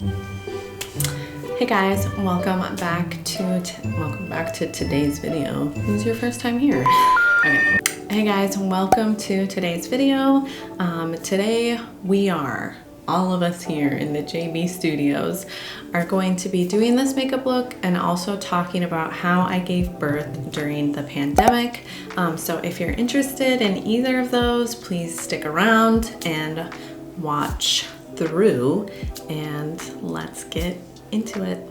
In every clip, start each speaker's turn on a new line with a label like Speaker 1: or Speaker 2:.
Speaker 1: Hey guys, welcome back to today's video. Who's your first time here? Okay. Hey guys, welcome to today's video. Today all of us here in the JB Studios are going to be doing this makeup look and also talking about how I gave birth during the pandemic. So if you're interested in either of those, please stick around and watch through, and let's get into it.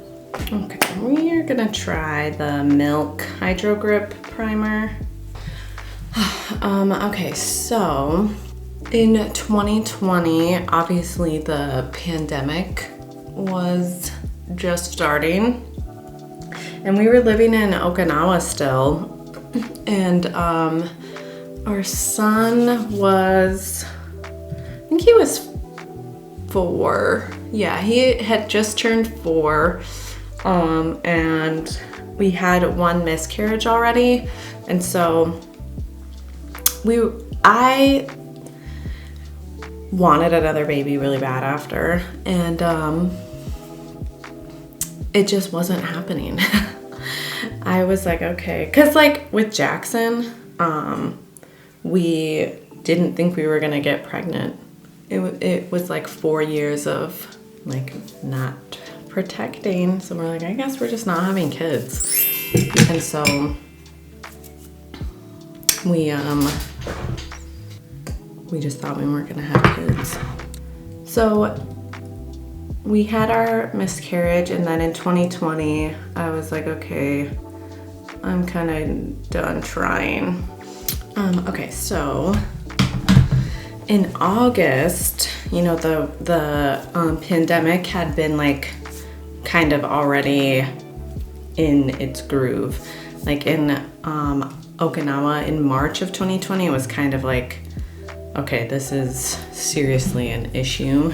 Speaker 1: Okay, we are gonna try the Milk Hydro Grip Primer. Okay, so in 2020, obviously the pandemic was just starting, and we were living in Okinawa still, and our son was, I think he was 4. Yeah, he had just turned 4, and we had 1 miscarriage already, and so I wanted another baby really bad after, and it just wasn't happening. I was like, okay, because like with Jackson, we didn't think we were gonna get pregnant. It was like 4 years of like not protecting, so we're like, I guess we're just not having kids. And so we just thought we weren't gonna have kids. So we had our miscarriage, and then in 2020 I was like, okay, I'm kind of done trying. Okay, so in August, you know, the pandemic had been like kind of already in its groove. Like in Okinawa in March of 2020, it was kind of like, okay, this is seriously an issue.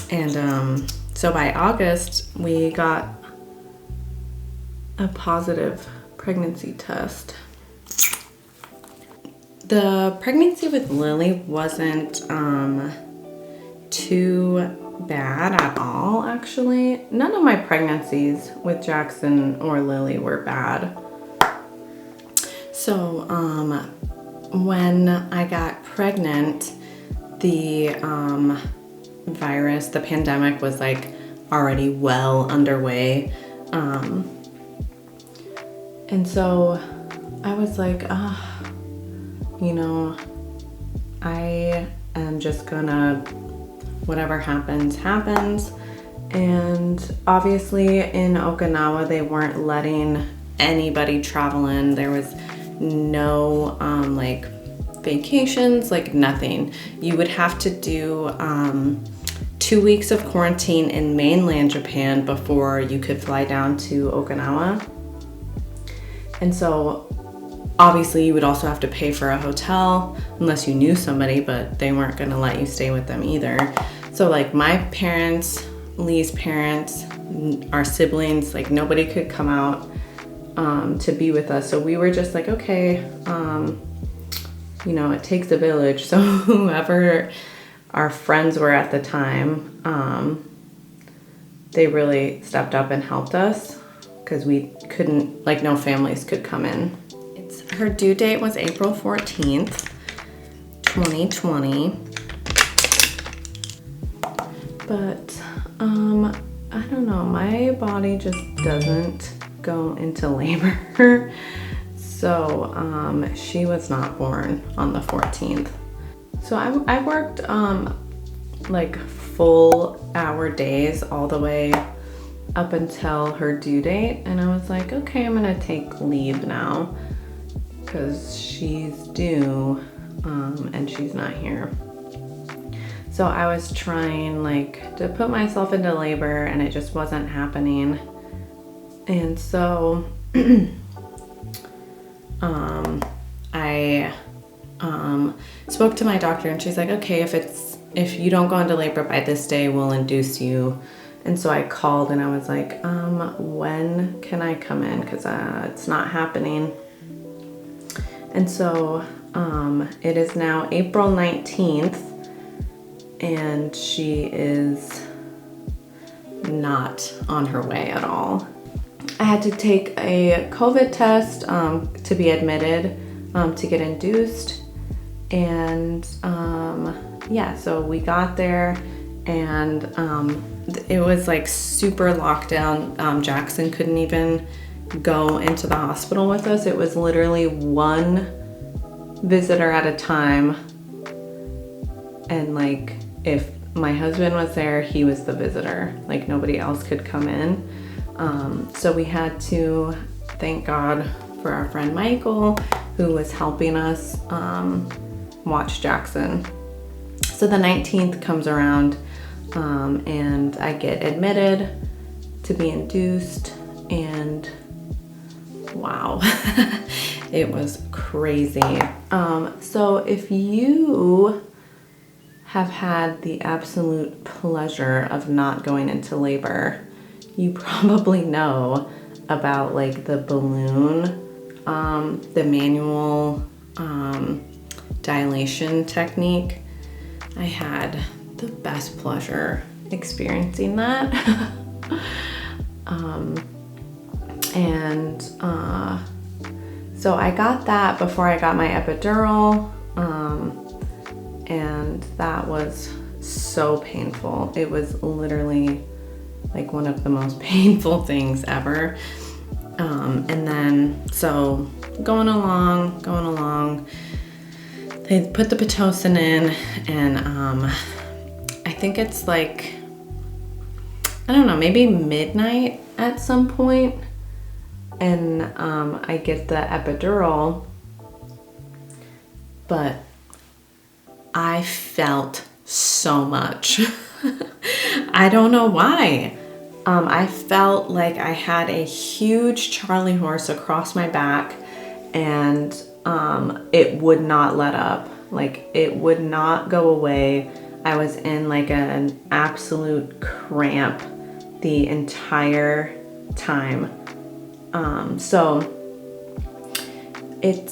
Speaker 1: And so by August, we got a positive pregnancy test. The pregnancy with Lilly wasn't too bad at all, actually. None of my pregnancies with Jackson or Lilly were bad. So when I got pregnant, the virus, the pandemic was like already well underway. And so I was like, you know, I am just gonna, whatever happens, happens. And obviously in Okinawa, they weren't letting anybody travel in. There was no like vacations, like nothing. You would have to do 2 weeks of quarantine in mainland Japan before you could fly down to Okinawa. And so obviously you would also have to pay for a hotel unless you knew somebody, but they weren't gonna let you stay with them either. So like my parents, Lee's parents, our siblings, like nobody could come out to be with us. So we were just like, okay, you know, it takes a village. So whoever our friends were at the time, they really stepped up and helped us, because we couldn't, like no families could come in. Her due date was April 14th, 2020. But I don't know, my body just doesn't go into labor. So she was not born on the 14th. So I worked like full hour days all the way up until her due date, and I was like, okay, I'm gonna take leave now because she's due and she's not here. So I was trying like to put myself into labor, and it just wasn't happening. And so I spoke to my doctor, and she's like, okay, if you don't go into labor by this day, we'll induce you. And so I called and I was like, when can I come in? Because it's not happening. And so it is now April 19th, and she is not on her way at all. I had to take a COVID test to be admitted to get induced. And yeah, so we got there, and it was like super lockdown. Jackson couldn't even go into the hospital with us. It was literally one visitor at a time, and like if my husband was there, he was the visitor, like nobody else could come in. So we had to thank God for our friend Michael, who was helping us watch Jackson. So the 19th comes around, and I get admitted to be induced, and wow, it was crazy. So if you have had the absolute pleasure of not going into labor, you probably know about like the balloon, the manual dilation technique. I had the best pleasure experiencing that. So I got that before I got my epidural, and that was so painful. It was literally like one of the most painful things ever. And then, so going along, they put the Pitocin in, and I think it's like, I don't know, maybe midnight at some point, and I get the epidural, but I felt so much. I don't know why. I felt like I had a huge Charlie horse across my back, and it would not let up. Like, it would not go away. I was in like an absolute cramp the entire time. So it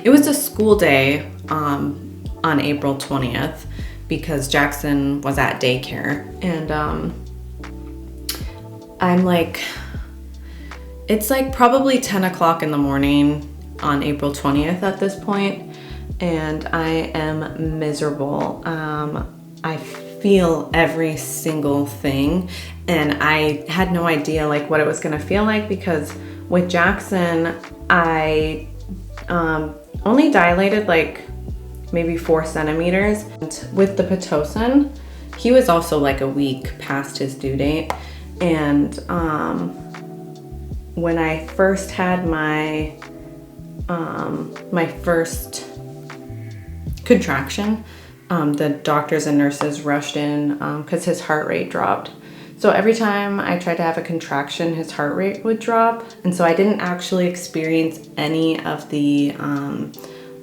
Speaker 1: was a school day on April 20th because Jackson was at daycare, and I'm like, it's like probably 10 o'clock in the morning on April 20th at this point, and I am miserable. I feel every single thing, and I had no idea like what it was gonna feel like, because with Jackson, I only dilated like maybe 4 centimeters. And with the Pitocin, he was also like a week past his due date, and when I first had my first contraction, the doctors and nurses rushed in because his heart rate dropped. So every time I tried to have a contraction, his heart rate would drop. And so I didn't actually experience any of the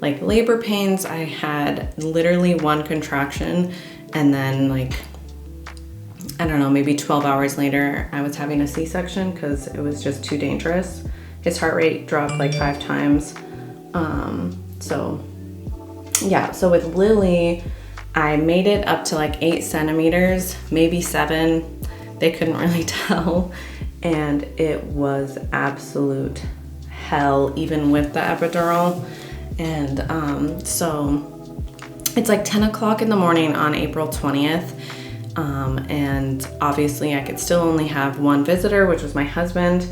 Speaker 1: like labor pains. I had literally 1 contraction, and then like, I don't know, maybe 12 hours later, I was having a C-section because it was just too dangerous. His heart rate dropped like 5 times. So yeah, so with Lilly, I made it up to like 8 centimeters, maybe 7. They couldn't really tell. And it was absolute hell, even with the epidural. And so it's like 10 o'clock in the morning on April 20th. And obviously I could still only have 1 visitor, which was my husband.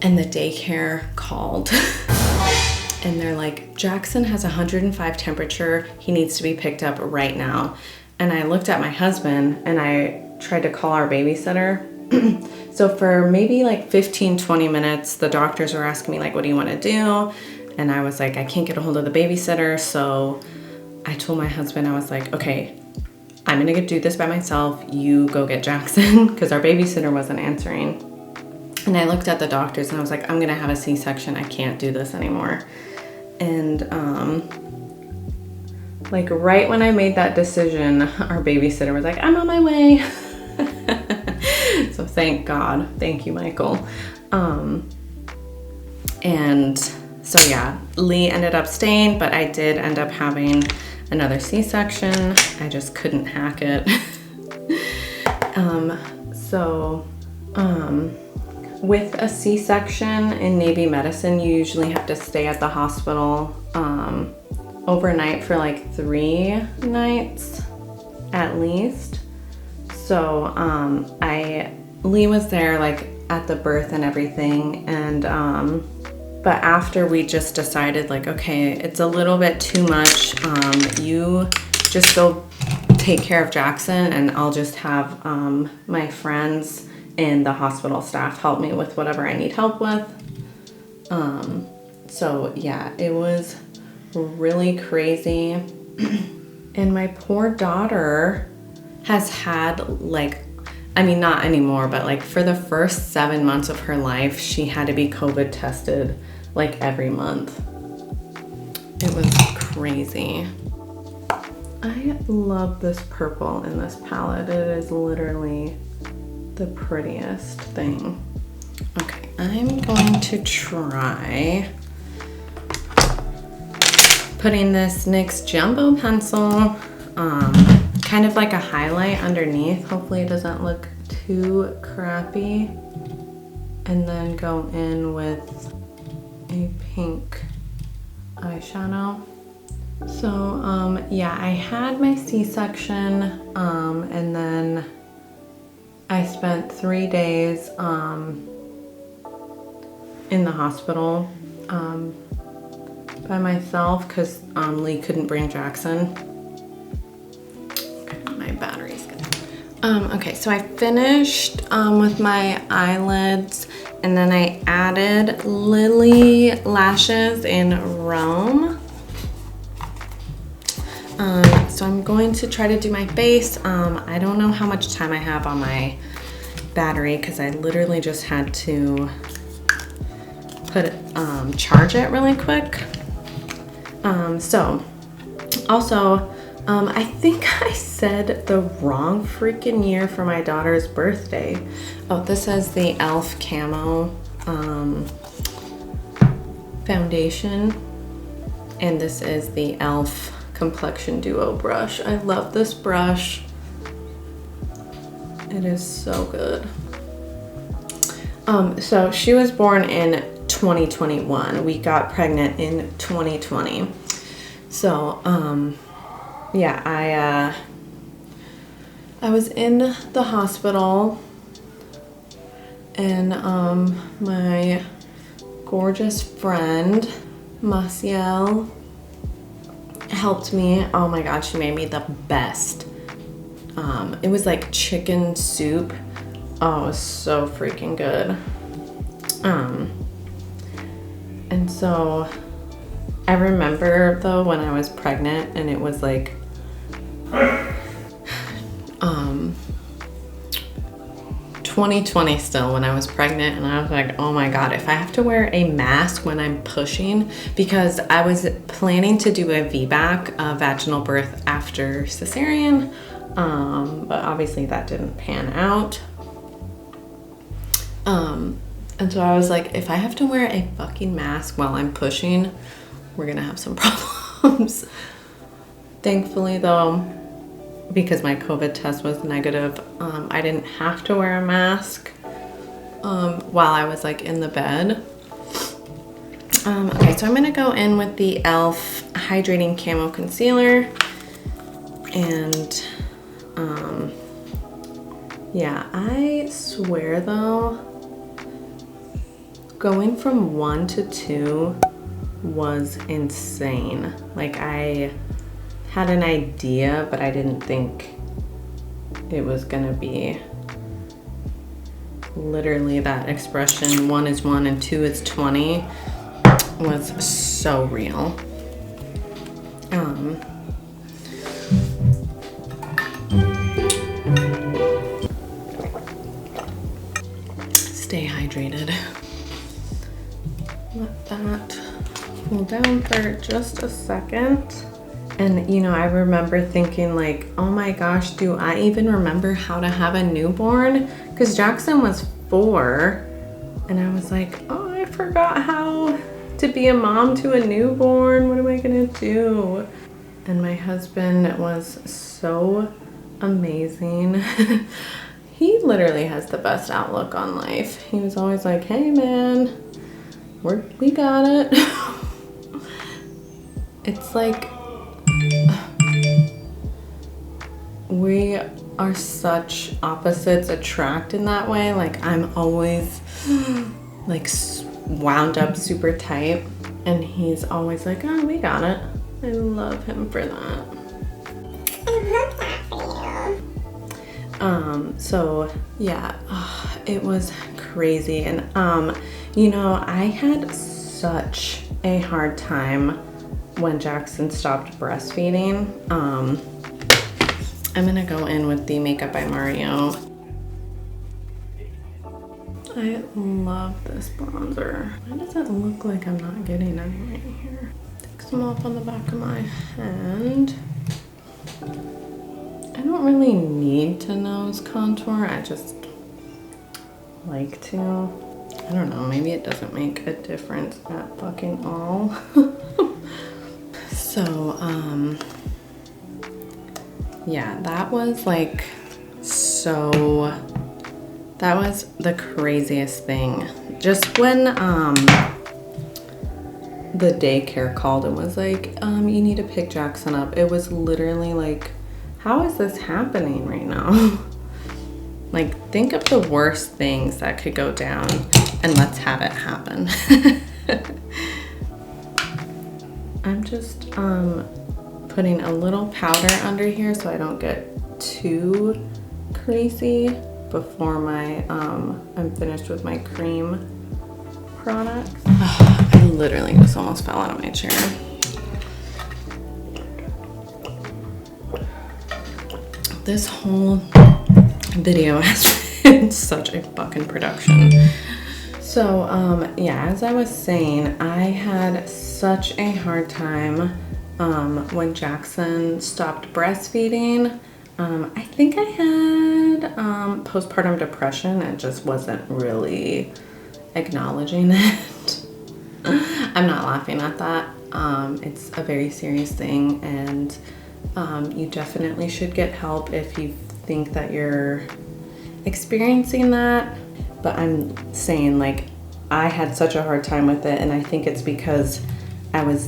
Speaker 1: And the daycare called. And they're like, Jackson has 105 temperature. He needs to be picked up right now. And I looked at my husband and I tried to call our babysitter. So for maybe like 15, 20 minutes, the doctors were asking me like, what do you want to do? And I was like, I can't get a hold of the babysitter. So I told my husband, I was like, okay, I'm going to do this by myself. You go get Jackson, because our babysitter wasn't answering. And I looked at the doctors and I was like, I'm going to have a C-section. I can't do this anymore. And like right when I made that decision, our babysitter was like, I'm on my way. So thank God. Thank you, Michael. And so yeah, Lee ended up staying, but I did end up having another C-section. I just couldn't hack it. With a C-section in Navy medicine, you usually have to stay at the hospital overnight for like 3 nights at least. So Lee was there like at the birth and everything, and but after we just decided like, okay, it's a little bit too much. You just go take care of Jackson, and I'll just have my friends and the hospital staff help me with whatever I need help with. So yeah, it was really crazy. And my poor daughter has had like, I mean, not anymore, but like for the first 7 months of her life, she had to be COVID tested like every month. It was crazy. I love this purple in this palette. It is literally the prettiest thing. Okay, I'm going to try putting this NYX Jumbo pencil, kind of like a highlight underneath. Hopefully it doesn't look too crappy. And then go in with a pink eyeshadow. So yeah, I had my C-section, and then I spent 3 days in the hospital by myself because Lee couldn't bring Jackson. Okay, my battery's good. Okay, so I finished with my eyelids, and then I added Lilly lashes in Rome. So I'm going to try to do my face. I don't know how much time I have on my battery because I literally just had to charge it really quick. So also, I think I said the wrong freaking year for my daughter's birthday. Oh, this is the e.l.f. Camo foundation, and this is the e.l.f. Complexion Duo brush. I love this brush. It is so good. So she was born in 2021. We got pregnant in 2020. So yeah, I was in the hospital, and my gorgeous friend Maciel helped me. Oh my god, she made me the best. It was like chicken soup. Oh, it was so freaking good. And so I remember though when I was pregnant, and it was like 2020 still when I was pregnant, and I was like, oh my god, if I have to wear a mask when I'm pushing, because I was planning to do a VBAC, a vaginal birth after cesarean, but obviously that didn't pan out. And so I was like, if I have to wear a fucking mask while I'm pushing, we're gonna have some problems. Thankfully though, because my COVID test was negative, I didn't have to wear a mask while I was like in the bed. Okay, so I'm gonna go in with the e.l.f. Hydrating Camo Concealer, and yeah, I swear though, going from 1 to 2 was insane. Like, I had an idea, but I didn't think it was gonna be literally that expression, 1 is 1 and 2 is 20, was so real. Stay hydrated. Let that cool down for just a second. And you know, I remember thinking like, oh my gosh, do I even remember how to have a newborn? Because Jackson was 4, and I was like, oh, I forgot how to be a mom to a newborn. What am I gonna do? And my husband was so amazing. he literally has the best outlook on life. He was always like, hey man, we got it. It's like we are such opposites attract in that way. Like I'm always like wound up super tight, and he's always like, oh, we got it. I love him for that.
Speaker 2: I love that for you.
Speaker 1: So yeah, it was crazy. And you know, I had such a hard time when Jackson stopped breastfeeding. I'm gonna go in with the Makeup by Mario. I love this bronzer. Why does it look like I'm not getting any right here? Take some off on the back of my hand. I don't really need to nose contour. I just like to. I don't know, maybe it doesn't make a difference at fucking all. So, yeah, that was like that was the craziest thing. Just when the daycare called and was like, you need to pick Jackson up. It was literally like, how is this happening right now? Like, think of the worst things that could go down and let's have it happen. I'm just putting a little powder under here so I don't get too creasy before my I'm finished with my cream products. I literally just almost fell out of my chair. This whole video has been such a fucking production. So yeah, as I was saying, I had such a hard time when Jackson stopped breastfeeding. I think I had postpartum depression and just wasn't really acknowledging it. I'm not laughing at that. It's a very serious thing, and you definitely should get help if you think that you're experiencing that. But I'm saying, like, I had such a hard time with it, and I think it's because I was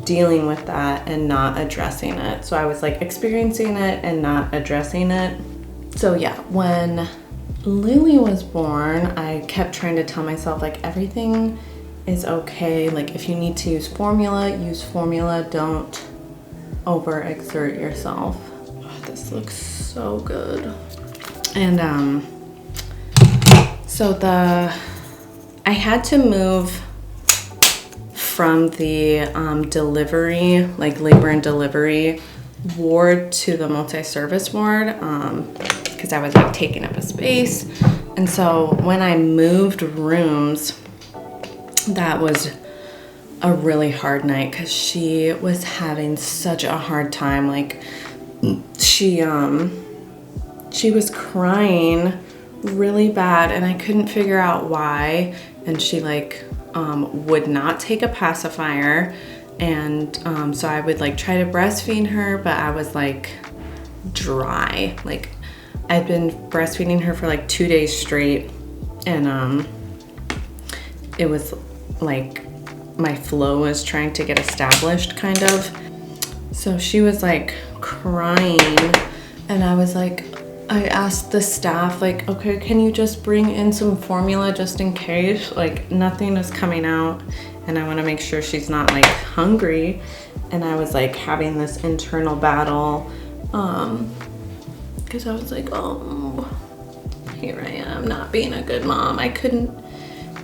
Speaker 1: dealing with that and not addressing it. So I was like experiencing it and not addressing it. So yeah, when Lily was born, I kept trying to tell myself, like, everything is okay. Like, if you need to use formula, don't overexert yourself. Oh, this looks so good. And so I had to move from the delivery, like labor and delivery ward, to the multi-service ward, because I was like taking up a space. And so when I moved rooms, that was a really hard night because she was having such a hard time. Like, she was crying really bad and I couldn't figure out why. And she like would not take a pacifier, and so I would like try to breastfeed her, but I was like dry. Like, I'd been breastfeeding her for like 2 days straight, and it was like my flow was trying to get established, kind of. So she was like crying, and I was like, I asked the staff, like, okay, can you just bring in some formula just in case? Like, nothing is coming out and I want to make sure she's not like hungry. And I was like having this internal battle because I was like, oh, here I am not being a good mom. I couldn't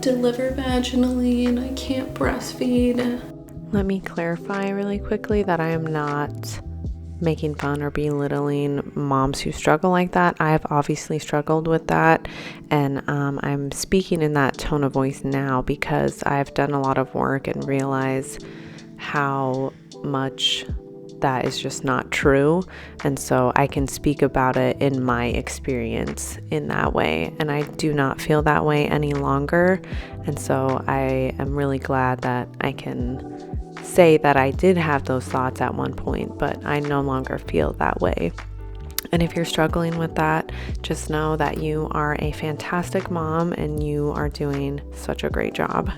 Speaker 1: deliver vaginally and I can't breastfeed. Let me clarify really quickly that I am not making fun or belittling moms who struggle like that. I have obviously struggled with that, and I'm speaking in that tone of voice now because I've done a lot of work and realize how much that is just not true, and so I can speak about it in my experience in that way, and I do not feel that way any longer. And so I am really glad that I can say that I did have those thoughts at one point, but I no longer feel that way. And if you're struggling with that, just know that you are a fantastic mom and you are doing such a great job.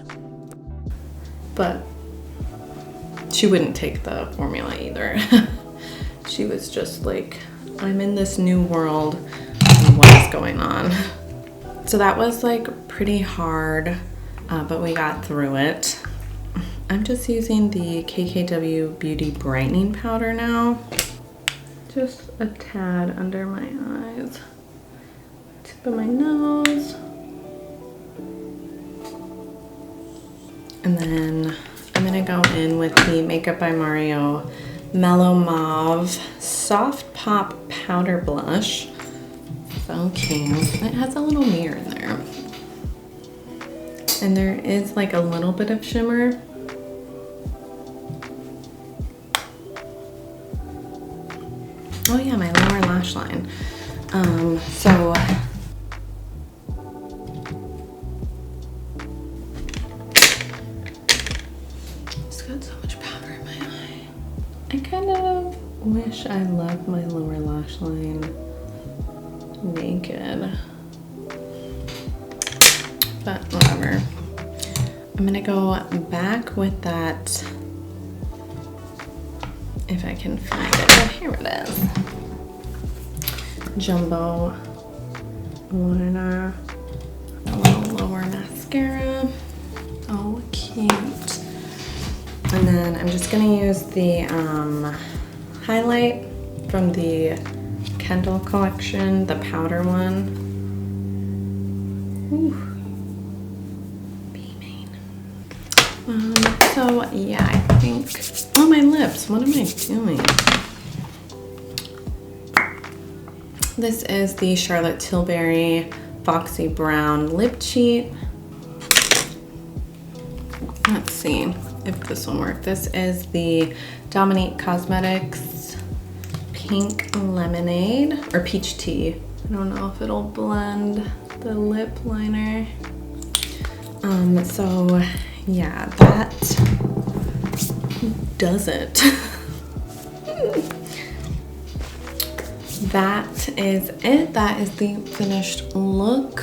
Speaker 1: But she wouldn't take the formula either. She was just like, I'm in this new world. What is going on? So that was like pretty hard, but we got through it. I'm just using the KKW Beauty Brightening Powder now. Just a tad under my eyes, tip of my nose. And then I'm gonna go in with the Makeup by Mario Mellow Mauve Soft Pop Powder Blush. So cute. It has a little mirror in there. And there is like a little bit of shimmer. Oh yeah, my lower lash line. So just got so much powder in my eye. I kind of wish I left my lower lash line naked, but whatever. I'm gonna go back with that, if I can find it. Oh, here it is. Jumbo liner, a little lower mascara. Oh, cute. And then I'm just gonna use the highlight from the Kendall collection, the powder one. Ooh. Beaming. So yeah, I think, oh, my lips, what am I doing? This is the Charlotte Tilbury Foxy Brown Lip Cheat. Let's see if this will work. This is the Dominique Cosmetics Pink Lemonade, or Peach Tea. I don't know if it'll blend the lip liner. So yeah, that does it. That is it. That is the finished look.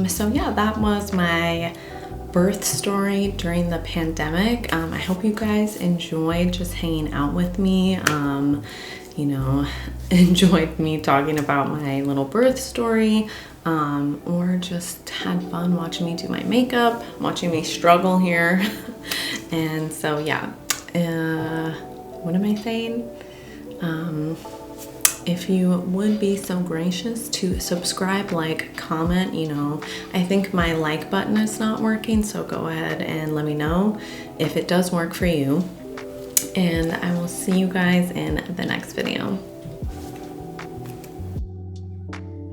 Speaker 1: So yeah, that was my birth story during the pandemic. I hope you guys enjoyed just hanging out with me. You know, enjoyed me talking about my little birth story, or just had fun watching me do my makeup, watching me struggle here. And so yeah, what am I saying? If you would be so gracious to subscribe, like, comment, you know, I think my like button is not working, so go ahead and let me know if it does work for you. And I will see you guys in the next video.